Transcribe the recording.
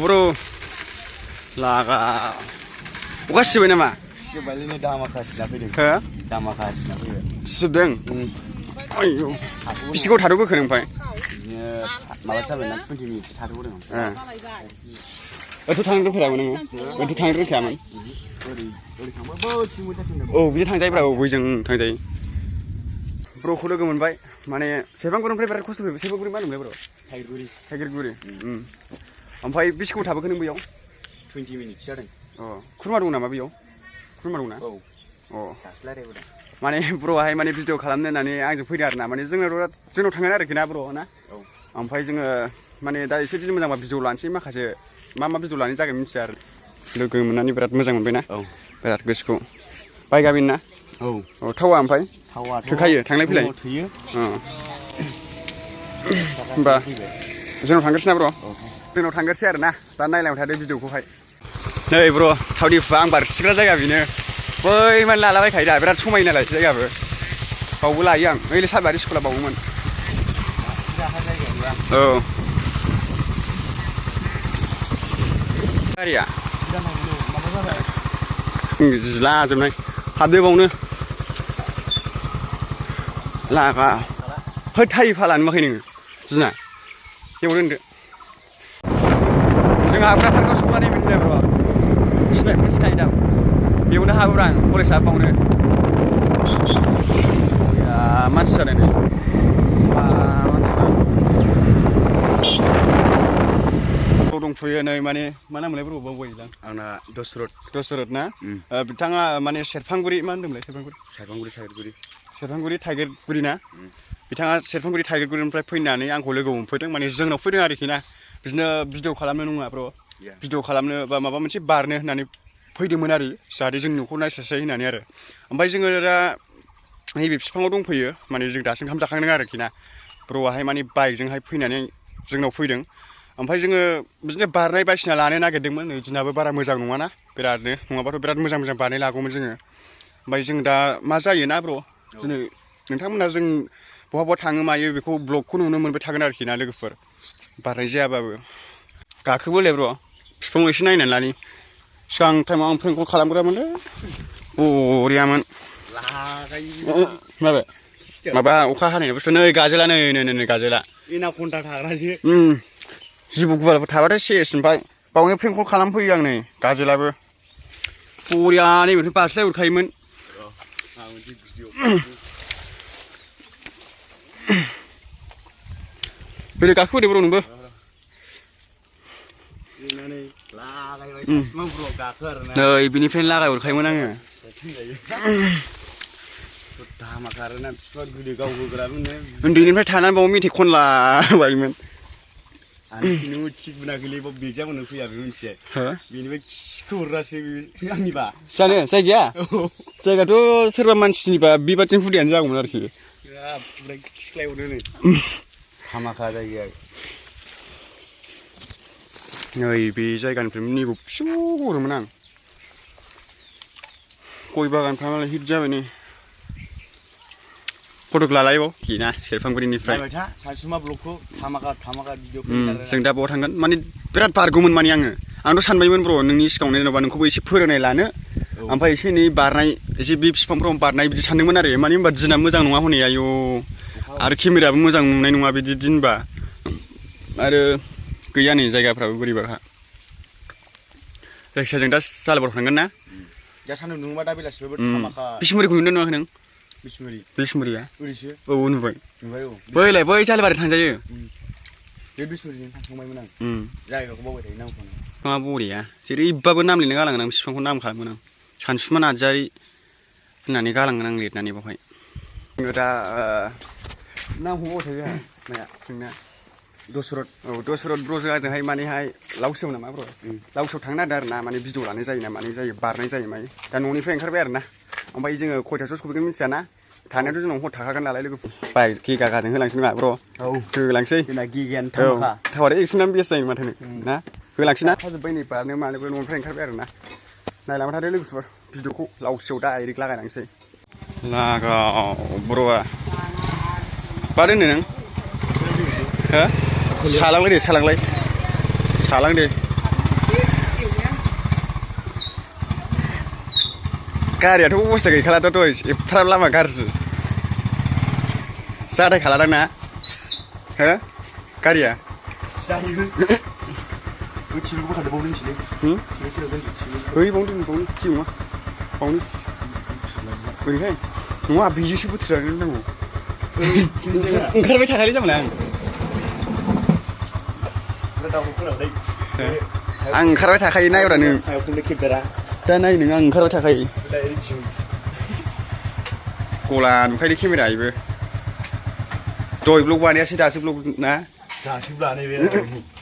bro laga अखा सिबाय नामा सिबायलै दामाखा सिना फैदों हो दामाखा सिना फैबाय सिबदों आयौ बिसिखौ थाद'बोखो नों ओमफ्राय बिदिनो माबा जाबाय ना 20 मिनिटसो थाद'बोदों ओरैथ' थांनो रोंफेरामोन नोङो ओरैथ' थांनो रोंखायामोन ओरै थांबा बोथिं मोजां औ बिदि थांजायोब्रा औ बैजों थांजायो ब्र'खौ लोगो मोनबाय माने सेरफांगुरिनिफ्राय बिराद खस्थ' फैबाय सेरफांगुरि मा होनोमोनलाय ब्र' थाइगिरगुरि ओमफ्राय बेसेबां थाबोखो नों बैयाव 20 मिनिटसो जादों अ खुरमा दं नामा बेयाव खुरमा दंना औ अ दासो रायलायबोदों माने ब्र'आहाय माने भिडिअ खालामनो होननानै आंजों फैदों आरो ना माने जोंनाव थांगोन आरोखि ना ब्र' ना ओमफ्राय जोङो माने दा एसे बिदि मोजांबा भिडिअ लानोसै माखासे मा भिडिअ लानाय जागोन मिथिया आरो लोगो मोननानै बिराद मोजां मोनबायना औ बिराद गोसोखौ बायगाबिन ना औ थावा ओमफ्राय थावाथ' थोखायो थांलाय फैलाय थोयो होमबा जोंनाव थांगोरसै ना ब्र' जोंनाव थांगोरसै आरो ना दा नायलांबाय थादो भिडिअखौहाय नै ब्र' थावदिफुआ आं बारसिग्रा जायगा बेनो बै माने लालाबायखायो दा बिराद समायो नालाय जायगाबो बावबो लायो आं ओइले सालबारि स्कुला बावोमोन औ गारिया लाजोबनाय हाबदो बावनो लागा है थाइ फाला नुवाखै नोङो जिना बेयाव दोनदो जों हाबग्रा पार्कआव सौनानै मोनदों ब्र' सिनायो दा बेयावनो हाबोब्रा आं कलेज हाबावनो मानसि जादों नै दंफैयो नै माने मा नाम मोनलाय ब्र' बावबायलां आंना दशरथ ना बिथाङा माने सेरफांगुरि मा होनदोंमोनलाय सेरफांगुरि थाइगिरगुरि ना बिथाङा सेरफांगुरि थाइगिरगुरिनिफ्राय फैनानै आंखौ लोगो मोनफैदों माने जोंनाव फैदों आरोखि ना बिदिनो भिडिअ खालामनो नङा ब्र' भिडिअ खालामनो बा माबा मोनसे बारनो होननानै फैदोंमोन आरो जाहाथे जोंनि न'खौ नायस्लायस्लाय होननानै आरो ओमफ्राय जोङो दा नैबे बिफाङाव दंफैयो माने जों दासो ओंखाम जाखांदों आरोखि ना ब्र'आहाय माने बाइकजोंहाय फैनानै जोंनाव फैदों ओमफ्राय जोङो बिदिनो बारनाय बायदिसिना लानो नागिरदोंमोन नै दिनाबो बारा मोजां नङाना बिरादनो नङाबाथ' बिराद मोजां बारनाय लागौमोन जोङो ओमफ्राय जों दा मा जायोना ब्र' दिनै नोंथांमोना जों बहा थाङो मायो बेखौ ब्लगखौ नुनो मोनबाय थागोन आरोखि ना लोगोफोर बारनाय जायाबाबो गाखोबोलाय ब्र' बिफां एसे नायनानै लानि सिगां टाइमाव आं प्रेंक खालामग्रामोनलै बरियामोन माबा अखा हानाय बुस्थु नै गाजोला नै गाजोला एनाकन्दा थाग्रासो जिबौ गुवालफोर थाबाथाय सेस ओमफ्राय बावनो प्रेंक खालामफैयो आं नै गाजोलाबो बरिया नैबेनिफ्राय बास्लाय हरखायोमोन बेलेग गाखोबोदो ब्र' नोंबो नै बिनिफ्रायनो लागाय हरखायोमोन आङो उन्दैनिफ्राय थानानै बाव मेथाइ खनलाबायोमोन जानो जायगाया जायगाथ' सोरबा मानसिनिबा बेबादिनो हुदायानो जागौमोन आरोखि हामाखा जायगाया नै बे जायगानिफ्राय नैबो फिसौ हरोमोन आं गय बागानफ्रा मालाय हिट जाबाय नै फटक लालायबाव ना सेरफांगुरिनिफ्राय जों दा बाव थांगोन माने बिराद बारगौमोन माने आंथ' सानबायमोन ब्र' नोंनि सिगाङाव जेनेबा नोंखौबो एसे फोरोंनाय लानो ओमफ्राय एसे एनै बारनाय एसे बे बिफांफ्राव बारनाय बिदि सानदोंमोन आरो माने होनबा दिना मोजां नङा हनै आयौ आरो केमेरायाबो मोजां नुनाय नङा बिदि दिनबा आरो गैया नै जायगाफ्राबो बोरैबाखा जायखिजाया जों दा जालाबाव थांगोन ना दा सान्दुं दुङोबा दा बेलासिबो बिसमुरिखौ नुदों नुवाखै नों बिसमुरिया औ नुबाय बैलाय बै जालबारि थांजायो बे बिसमुरिजों थांखांबायमोन आं जायगाखौ बावबाय थायो नामखौनो बिफाङा बरिया जेरैबाबो नाम लिरनो गालांगोन आं बिफांखौ नाम खालामगोन आं सानसुमा नार्जारि होननानै गालांगोन आं लिरनानै बावहाय जोङो दा नामखौ बावबाय थायो माया जोंना दशरथ ब्र'जों आजोंहाय मानेहाय लावसोयाव नामा ब्र' लावसोयाव थांनो नागिरदों आरो ना माने भिडिअ लानाय जायो ना माने जायो बारनाय जायो माने दा न'निफ्राय ओंखारबाय आरो ना ओमफ्राय जोङो खयथासोआव सफैगोन मिथियाना थानायाथ' जोंनाव हर थाखागोन नालाय लोगोफोर बाइक गिगागाजों होलांसै नङा ब्र' होलांसै थावारै एक्स'नानो बेस्ट जायो माथो ना होलांसै ना थाजोब्बाय नै बारनो मानोबो न'निफ्राय ओंखारबाय आरो ना नायलांबाय थादो लोगोफोर भिडिअखौ लावसोयाव डाइरेक्ट लागायलांसै लागाव ब्र'आ बार होनो नों हो सालांलाय दे गारियाथ' अबस्था गैखालाथ' एफा लामा गाज्रि जाथाय खालादां ना हो गारिया जायो थिलखौबो खादो बावनो मिथिलै ओइ बावनो जेबो नङा बावनो ओरैहाय नङा बेजोंसो बोथोरानो नांगौ ओंखारबाय थाखायोलै जामाला आं ओंखारबाय थाखायो नायब्रा नों दा नाय नों आं ओंखारबाय थाखायो गला नुखायोलै केमेरा बेबो दहाय ब्लग बानायासै दासो ब्लग ना दासो बानायबाय